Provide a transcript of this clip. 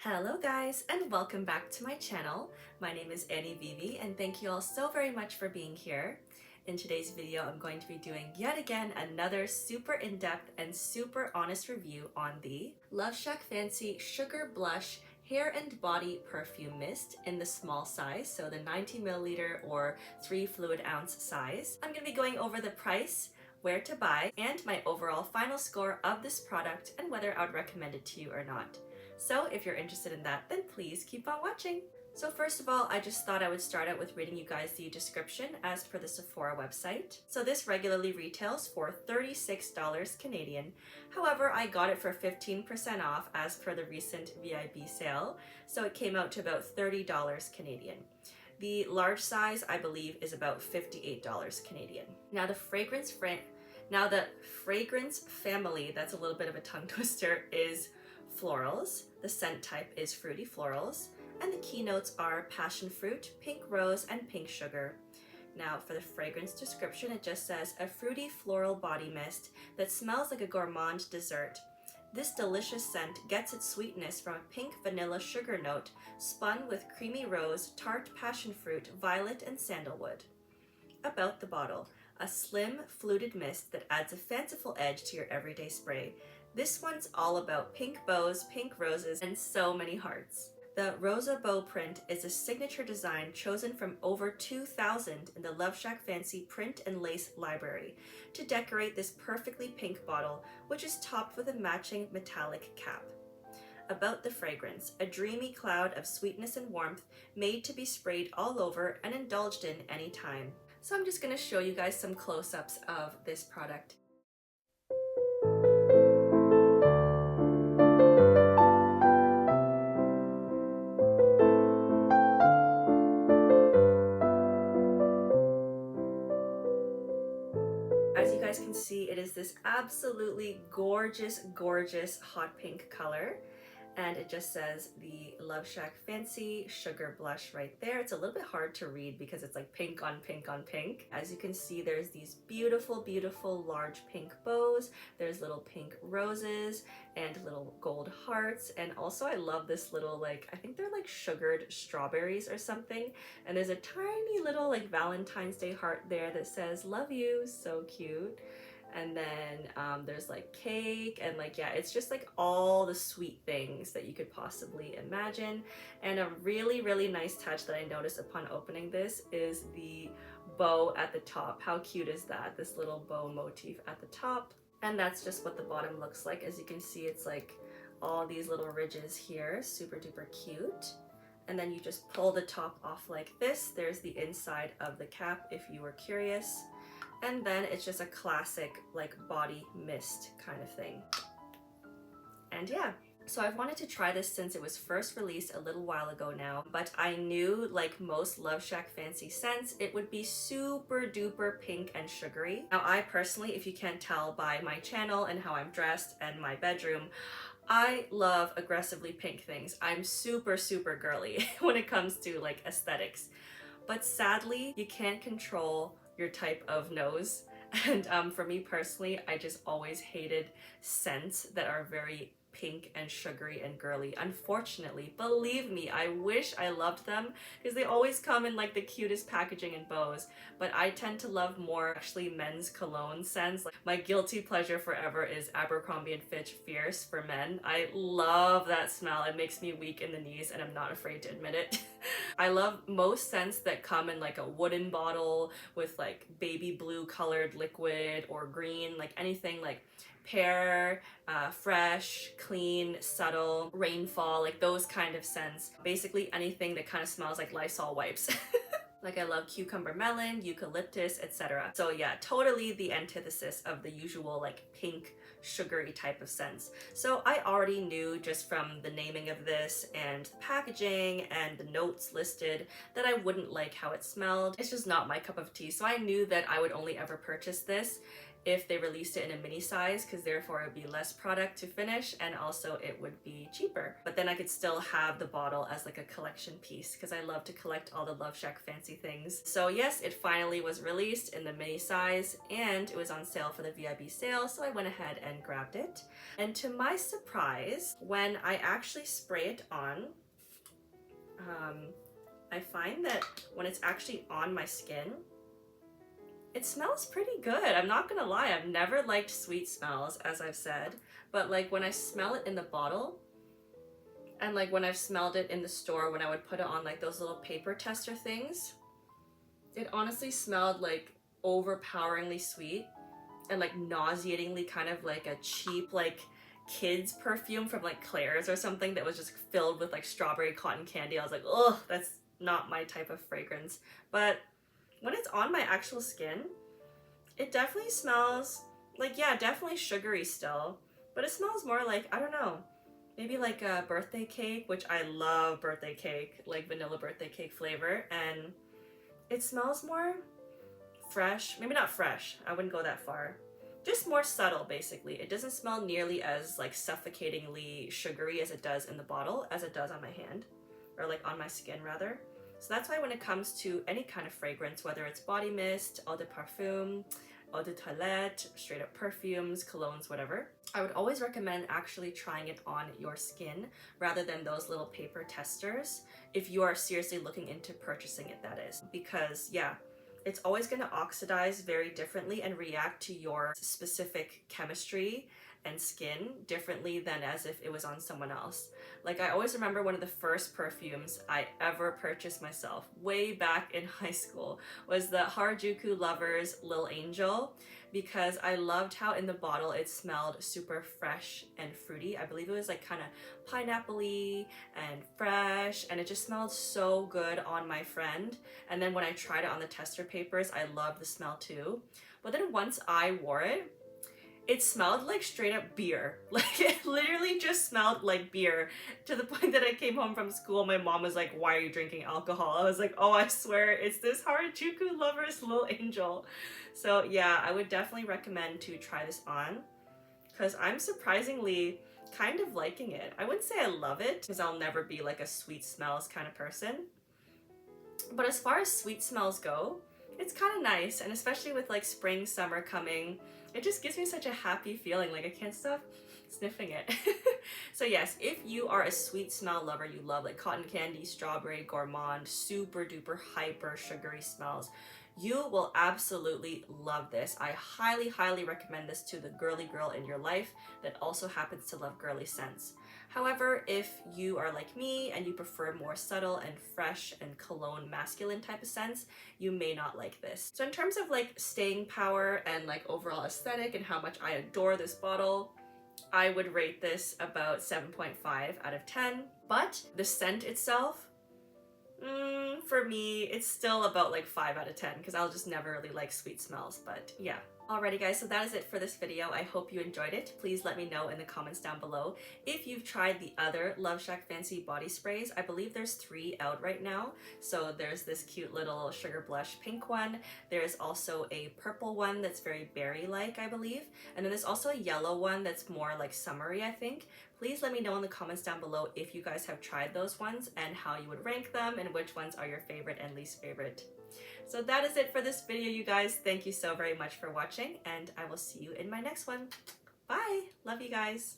Hello guys, and welcome back to my channel. My name is Annie Vivi, and thank you all so very much for being here. In today's video, I'm going to be doing yet again another super in-depth and super honest review on the Loveshackfancy Sugar Blush Hair and Body Perfume Mist in the small size, so the 90 milliliter or 3 fluid ounce size. I'm going to be going over the price, where to buy, and my overall final score of this product and whether I would recommend it to you or not. So if you're interested in that, then please keep on watching. So first of all, I just thought I would start out with reading you guys the description as per the Sephora website. So this regularly retails for $36 Canadian. However, I got it for 15% off as per the recent VIB sale. So it came out to about $30 Canadian. The large size, I believe, is about $58 Canadian. Now the fragrance family, that's a little bit of a tongue twister, is florals. The scent type is fruity florals, and the keynotes are passion fruit, pink rose, and pink sugar. Now for the fragrance description, it just says a fruity floral body mist that smells like a gourmand dessert. This delicious scent gets its sweetness from a pink vanilla sugar note spun with creamy rose, tart passion fruit, violet, and sandalwood. About the bottle, a slim, fluted mist that adds a fanciful edge to your everyday spray. This one's all about pink bows, pink roses, and so many hearts. The Rosa Bow print is a signature design chosen from over 2,000 in the Loveshackfancy print and lace library to decorate this perfectly pink bottle, which is topped with a matching metallic cap. About the fragrance, a dreamy cloud of sweetness and warmth made to be sprayed all over and indulged in any time. So I'm just going to show you guys some close-ups of this product. As you guys can see, it is this absolutely gorgeous, gorgeous hot pink color. And it just says the Loveshackfancy Sugar Blush right there. It's a little bit hard to read because it's like pink on pink on pink. As you can see, there's these beautiful, beautiful large pink bows. There's little pink roses and little gold hearts. And also I love this little, like, I think they're like sugared strawberries or something. And there's a tiny little like Valentine's Day heart there that says, "Love you." So cute. And then there's like cake and like, yeah, it's just like all the sweet things that you could possibly imagine. And a really, really nice touch that I noticed upon opening this is the bow at the top. How cute is that? This little bow motif at the top. And that's just what the bottom looks like. As you can see, it's like all these little ridges here, super duper cute. And then you just pull the top off like this. There's the inside of the cap if you were curious. And then it's just a classic like body mist kind of thing. And yeah, so I've wanted to try this since it was first released a little while ago now, but I knew, like most Loveshackfancy scents, it would be super duper pink and sugary. Now I personally, if you can't tell by my channel and how I'm dressed and my bedroom, I love aggressively pink things. I'm super, super girly when it comes to like aesthetics. But sadly, you can't control your type of nose. And for me personally, I just always hated scents that are very pink and sugary and girly. Unfortunately, believe me, I wish I loved them because they always come in like the cutest packaging and bows, but I tend to love more actually men's cologne scents. Like my guilty pleasure forever is Abercrombie & Fitch Fierce for men. I love that smell. It makes me weak in the knees and I'm not afraid to admit it. I love most scents that come in like a wooden bottle with like baby blue colored liquid or green, like anything like pear, fresh, clean, subtle, rainfall, like those kind of scents. Basically anything that kind of smells like Lysol wipes. Like I love cucumber melon, eucalyptus, etc. So yeah, totally the antithesis of the usual like pink, sugary type of scents. So I already knew just from the naming of this and the packaging and the notes listed that I wouldn't like how it smelled. It's just not my cup of tea. So I knew that I would only ever purchase this if they released it in a mini size, because therefore it would be less product to finish and also it would be cheaper. But then I could still have the bottle as like a collection piece because I love to collect all the Loveshackfancy things. So yes, it finally was released in the mini size and it was on sale for the VIB sale, so I went ahead and grabbed it. And to my surprise, when I actually spray it on, I find that when it's actually on my skin, it smells pretty good. I'm not gonna lie, I've never liked sweet smells, as I've said, but like when I smell it in the bottle, and like when I've smelled it in the store when I would put it on like those little paper tester things, it honestly smelled like overpoweringly sweet and like nauseatingly kind of like a cheap like kids perfume from like Claire's or something that was just filled with like strawberry cotton candy. I was like, oh, that's not my type of fragrance. But when it's on my actual skin, it definitely smells like, yeah, definitely sugary still, but it smells more like, I don't know, maybe like a birthday cake, which I love birthday cake, like vanilla birthday cake flavor, and it smells more fresh. Maybe not fresh, I wouldn't go that far. Just more subtle, basically. It doesn't smell nearly as like suffocatingly sugary as it does in the bottle, as it does on my hand, or like on my skin rather. So that's why when it comes to any kind of fragrance, whether it's body mist, eau de parfum, eau de toilette, straight up perfumes, colognes, whatever, I would always recommend actually trying it on your skin rather than those little paper testers if you are seriously looking into purchasing it, that is. Because yeah, it's always going to oxidize very differently and react to your specific chemistry and skin differently than as if it was on someone else. Like I always remember one of the first perfumes I ever purchased myself way back in high school was the Harajuku Lovers Lil Angel, because I loved how in the bottle it smelled super fresh and fruity. I believe it was like kind of pineapple-y and fresh, and it just smelled so good on my friend. And then when I tried it on the tester papers, I loved the smell too. But then once I wore it, it smelled like straight up beer. Like it literally just smelled like beer, to the point that I came home from school, my mom was like, why are you drinking alcohol? I was like, oh, I swear it's this Harajuku Lovers Lil Angel. So yeah, I would definitely recommend to try this on because I'm surprisingly kind of liking it. I wouldn't say I love it because I'll never be like a sweet smells kind of person. But as far as sweet smells go, it's kind of nice, and especially with like spring, summer coming, it just gives me such a happy feeling, like I can't stop sniffing it. So yes, if you are a sweet smell lover, you love like cotton candy, strawberry, gourmand, super duper hyper sugary smells, you will absolutely love this. I highly, highly recommend this to the girly girl in your life that also happens to love girly scents. However, if you are like me and you prefer more subtle and fresh and cologne masculine type of scents, you may not like this. So in terms of like staying power and like overall aesthetic and how much I adore this bottle, I would rate this about 7.5 out of 10. But the scent itself, for me, it's still about like 5 out of 10 because I'll just never really like sweet smells, but yeah. Alrighty guys, so that is it for this video. I hope you enjoyed it. Please let me know in the comments down below if you've tried the other Loveshackfancy body sprays. I believe there's 3 out right now. So there's this cute little sugar blush pink one. There's also a purple one that's very berry-like, I believe. And then there's also a yellow one that's more like summery, I think. Please let me know in the comments down below if you guys have tried those ones and how you would rank them and which ones are your favorite and least favorite. So that is it for this video, you guys. Thank you so very much for watching, and I will see you in my next one. Bye! Love you guys.